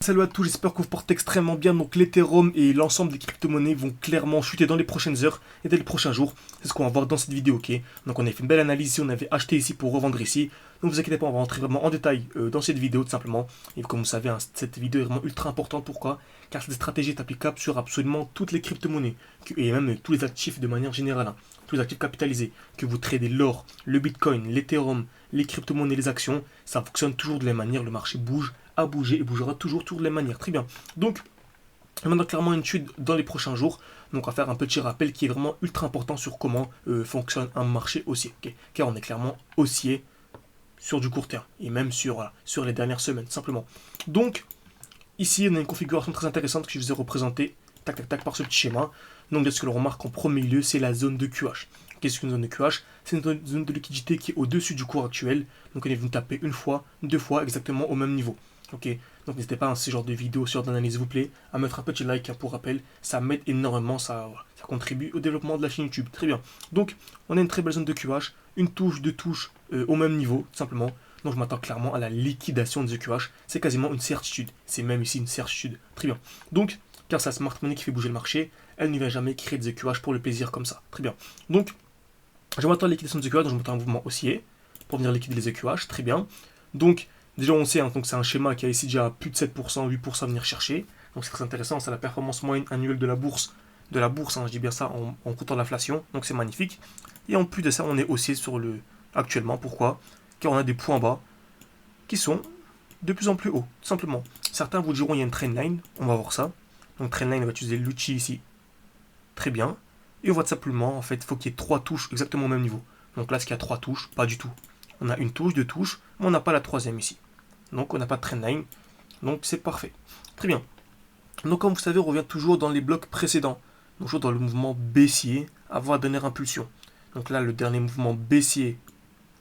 Salut à tous, j'espère que vous portez extrêmement bien. Donc l'Ethereum et l'ensemble des crypto-monnaies vont clairement chuter dans les prochaines heures et dès les prochains jours. C'est ce qu'on va voir dans cette vidéo, ok. Donc on a fait une belle analyse ici, on avait acheté ici pour revendre ici. Donc vous inquiétez pas, on va rentrer vraiment en détail dans cette vidéo tout simplement. Et comme vous savez, cette vidéo est vraiment ultra importante. Pourquoi? Car cette stratégie est applicable sur absolument toutes les crypto-monnaies et même tous les actifs de manière générale, hein. Tous les actifs capitalisés, que vous tradez l'or, le bitcoin, l'Ethereum, les crypto-monnaies, les actions, ça fonctionne toujours de la même manière, le marché bouge à bouger et bougera toujours de la même manière. Très bien. Donc, maintenant clairement une chute dans les prochains jours. Donc on va faire un petit rappel qui est vraiment ultra important sur comment fonctionne un marché haussier. Okay, car on est clairement haussier sur du court terme et même sur les dernières semaines simplement. Donc ici on a une configuration très intéressante que je vous ai représentée tac tac tac par ce petit schéma. Donc ce que l'on remarque en premier lieu, c'est la zone de QH. Qu'est-ce qu'une zone de QH? C'est une zone de liquidité qui est au-dessus du cours actuel. Donc on est venu taper une fois, deux fois exactement au même niveau. Ok, donc n'hésitez pas à ce genre de vidéo, ce genre d'analyse, s'il vous plaît, à mettre un petit like pour rappel, ça m'aide énormément, ça contribue au développement de la chaîne YouTube. Très bien. Donc, on a une très belle zone de QH, une touche, deux touches au même niveau, tout simplement. Donc, je m'attends clairement à la liquidation de QH. C'est quasiment une certitude. C'est même ici une certitude. Très bien. Donc, car c'est la smart money qui fait bouger le marché, elle ne va jamais créer de QH pour le plaisir comme ça. Très bien. Donc, je m'attends à la liquidation de QH, donc je m'attends à un mouvement haussier pour venir liquider les QH. Très bien. Donc, déjà, on sait, hein, donc c'est un schéma qui a ici déjà plus de 7%, 8% à venir chercher. Donc c'est très intéressant, c'est la performance moyenne annuelle de la bourse, hein, je dis bien ça, en comptant l'inflation. Donc c'est magnifique. Et en plus de ça, on est haussier actuellement. Pourquoi? Car on a des points bas qui sont de plus en plus hauts, tout simplement. Certains vous diront il y a une trendline, on va voir ça. Donc trendline, on va utiliser l'outil ici. Très bien. Et on voit tout simplement, en fait, il faut qu'il y ait trois touches exactement au même niveau. Donc là, est-ce qu'il y a trois touches? Pas du tout. On a une touche, deux touches, mais on n'a pas la troisième ici. Donc on n'a pas de trendline, donc c'est parfait. Très bien. Donc comme vous savez, on revient toujours dans les blocs précédents, donc toujours dans le mouvement baissier avant la dernière impulsion. Donc là, le dernier mouvement baissier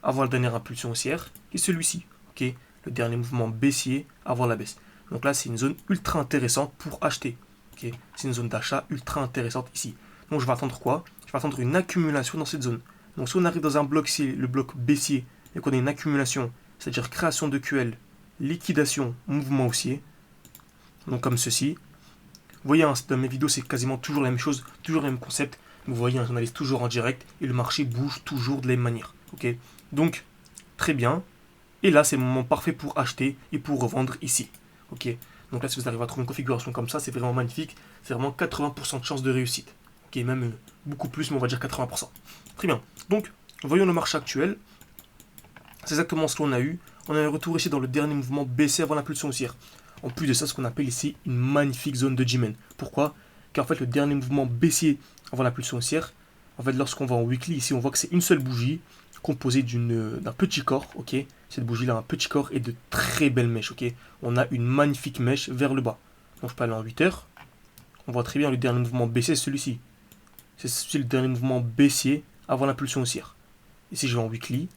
avant la dernière impulsion haussière, qui est celui-ci. Ok, le dernier mouvement baissier avant la baisse. Donc là, c'est une zone ultra intéressante pour acheter. Ok, c'est une zone d'achat ultra intéressante ici. Donc je vais attendre quoi? Je vais attendre une accumulation dans cette zone. Donc si on arrive dans un bloc ici, le bloc baissier, et qu'on a une accumulation, c'est-à-dire création de QL, liquidation, mouvement haussier, donc comme ceci. Vous voyez, hein, dans mes vidéos, c'est quasiment toujours la même chose, toujours le même concept. Vous voyez, hein, j'analyse toujours en direct et le marché bouge toujours de la même manière. Ok, donc, très bien. Et là, c'est le moment parfait pour acheter et pour revendre ici. Ok, donc là, si vous arrivez à trouver une configuration comme ça, c'est vraiment magnifique. C'est vraiment 80% de chance de réussite. Ok, même beaucoup plus, mais on va dire 80%. Très bien. Donc, voyons le marché actuel. C'est exactement ce qu'on a eu. On a un retour ici dans le dernier mouvement baissé avant l'impulsion haussière. En plus de ça, ce qu'on appelle ici une magnifique zone de G-Men. Pourquoi? Car en fait, le dernier mouvement baissier avant l'impulsion haussière, en fait, lorsqu'on va en weekly, ici, on voit que c'est une seule bougie composée d'un petit corps, ok. Cette bougie-là a un petit corps et de très belles mèches, ok. On a une magnifique mèche vers le bas. Donc, je peux aller en 8 heures. On voit très bien le dernier mouvement baissier, c'est celui-ci. C'est le dernier mouvement baissier avant l'impulsion haussière. Et si je vais en weekly,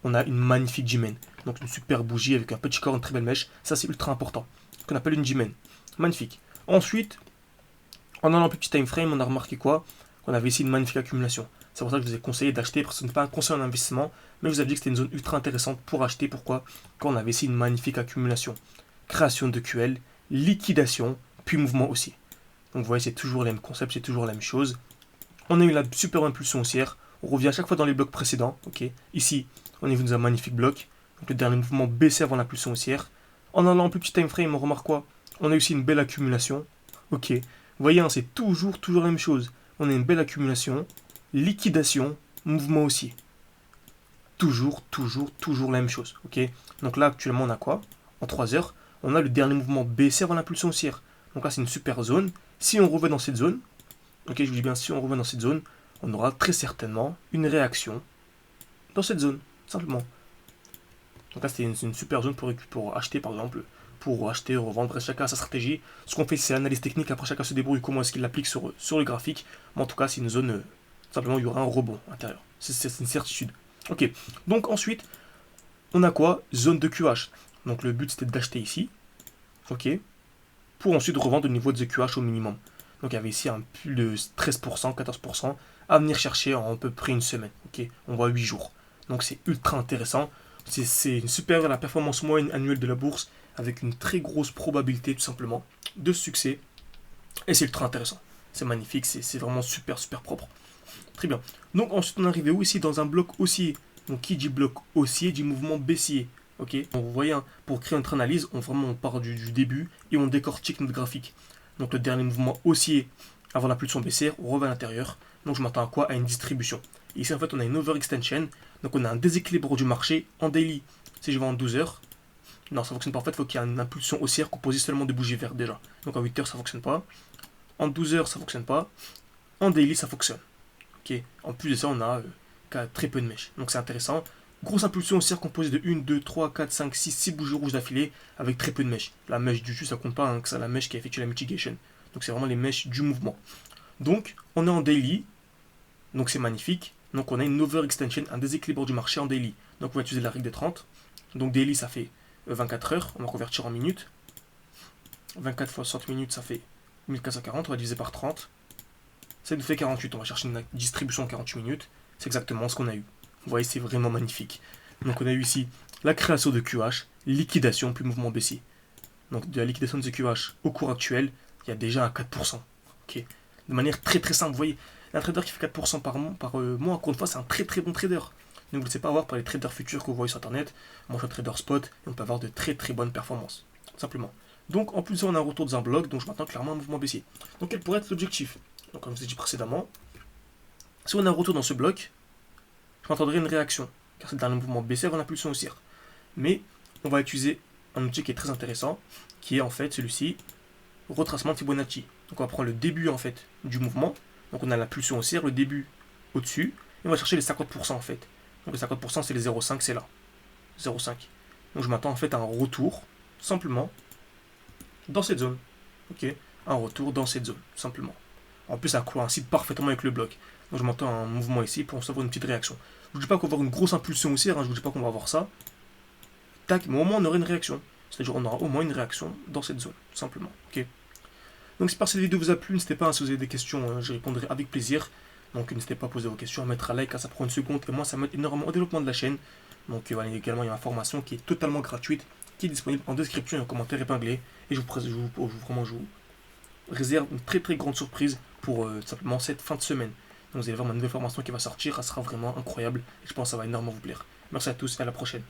on a une magnifique G-Men. Donc une super bougie avec un petit corps, une très belle mèche. Ça, c'est ultra important. Ce qu'on appelle une G-Men. Magnifique. Ensuite, en allant un petit time frame, on a remarqué quoi? On avait ici une magnifique accumulation. C'est pour ça que je vous ai conseillé d'acheter, parce que ce n'est pas un conseil en investissement, mais je vous ai dit que c'était une zone ultra intéressante pour acheter. Pourquoi? Quand on avait ici une magnifique accumulation. Création de QL, liquidation, puis mouvement haussier. Donc vous voyez, c'est toujours le même concept, c'est toujours la même chose. On a eu la super impulsion haussière. On revient à chaque fois dans les blocs précédents. Ok. Ici, on est venu dans un magnifique bloc. Donc le dernier mouvement baissé avant l'impulsion haussière. En allant en plus petit time frame, on remarque quoi? On a aussi une belle accumulation. Ok. Vous voyez, hein, c'est toujours la même chose. On a une belle accumulation, liquidation, mouvement haussier. Toujours la même chose. Ok. Donc là, actuellement, on a quoi? En 3 heures, on a le dernier mouvement baissé avant l'impulsion haussière. Donc là, c'est une super zone. Si on revient dans cette zone, ok, je vous dis bien, si on revient dans cette zone, on aura très certainement une réaction dans cette zone, simplement. Donc là, c'est une super zone pour acheter, par exemple, pour acheter, revendre, chacun a sa stratégie. Ce qu'on fait, c'est l'analyse technique, après chacun se débrouille comment est-ce qu'il l'applique sur le graphique. Mais en tout cas, c'est une zone, simplement, il y aura un rebond à l'intérieur. C'est une certitude. Ok, donc ensuite, on a quoi? Zone de QH. Donc le but, c'était d'acheter ici, ok, pour ensuite revendre au niveau de QH au minimum. Donc il y avait ici un plus de 13%, 14% à venir chercher en à peu près une semaine. Ok, on voit 8 jours. Donc c'est ultra intéressant. C'est supérieur à la performance moyenne annuelle de la bourse avec une très grosse probabilité tout simplement de succès. Et c'est ultra intéressant. C'est magnifique, c'est vraiment super super propre. Très bien. Donc ensuite on est arrivé où ici dans un bloc haussier. Donc qui dit bloc haussier dit mouvement baissier. Ok. Donc vous voyez, hein, pour créer notre analyse, on part du début et on décortique notre graphique. Donc le dernier mouvement haussier avant la pulsion baissière, on revient à l'intérieur. Donc je m'attends à quoi? À une distribution. Et ici en fait on a une overextension. Donc on a un déséquilibre du marché en daily. Si je vais en 12 heures, non ça fonctionne pas. En fait il faut qu'il y ait une impulsion haussière composée seulement de bougies vertes déjà. Donc en 8 heures ça fonctionne pas. En 12 heures ça fonctionne pas. En daily ça fonctionne. Ok. En plus de ça on a très peu de mèches. Donc c'est intéressant. Grosse impulsion haussière composée de 1, 2, 3, 4, 5, 6 bougies rouges d'affilée avec très peu de mèches. La mèche du dessus ça compte pas, hein, que c'est la mèche qui a effectué la mitigation. Donc c'est vraiment les mèches du mouvement. Donc on est en daily. Donc c'est magnifique. Donc on a une overextension, un déséquilibre du marché en daily. Donc on va utiliser la règle des 30. Donc daily ça fait 24 heures. On va convertir en minutes. 24 fois 60 minutes ça fait 1440. On va diviser par 30. Ça nous fait 48. On va chercher une distribution en 48 minutes. C'est exactement ce qu'on a eu. Vous voyez, c'est vraiment magnifique. Donc on a eu ici la création de QH, liquidation puis mouvement baissier. Donc de la liquidation de ce QH au cours actuel, il y a déjà un 4%. Ok. De manière très très simple. Vous voyez, un trader qui fait 4% par mois, encore une fois, c'est un très très bon trader. Ne vous laissez pas avoir par les traders futurs que vous voyez sur internet. Moi je suis un trader spot et on peut avoir de très très bonnes performances. Simplement. Donc en plus on a un retour dans un bloc, donc je m'attends clairement à un mouvement baissier. Donc quel pourrait être l'objectif? Donc comme je vous ai dit précédemment, si on a un retour dans ce bloc, je m'attendrai à une réaction, car c'est le dernier mouvement baissier avant l'impulsion haussière. Mais on va utiliser un outil qui est très intéressant, qui est en fait celui-ci, retracement de Fibonacci. Donc on va prendre le début en fait du mouvement, donc on a l'impulsion haussière, le début au-dessus, et on va chercher les 50% en fait. Donc les 50% c'est les 0,5, c'est là. 0,5. Donc je m'attends en fait à un retour, simplement, dans cette zone. Ok, un retour dans cette zone, simplement. En plus ça coïncide parfaitement avec le bloc. Donc je m'attends à un mouvement ici pour savoir une petite réaction. Je ne vous dis pas qu'on va avoir une grosse impulsion haussière, hein, je ne vous dis pas qu'on va avoir ça. Tac, mais au moins on aura une réaction. C'est-à-dire on aura au moins une réaction dans cette zone, tout simplement. Ok. Donc j'espère que cette vidéo vous a plu, n'hésitez pas à se poser des questions, je répondrai avec plaisir. Donc n'hésitez pas à poser vos questions, à mettre un like, ça prend une seconde, et moi ça m'aide énormément au développement de la chaîne. Donc voilà, également il y a une formation qui est totalement gratuite, qui est disponible en description et en commentaire épinglé. Et je vous réserve une très très grande surprise pour simplement cette fin de semaine. Donc vous allez voir ma nouvelle formation qui va sortir, elle sera vraiment incroyable et je pense que ça va énormément vous plaire. Merci à tous et à la prochaine.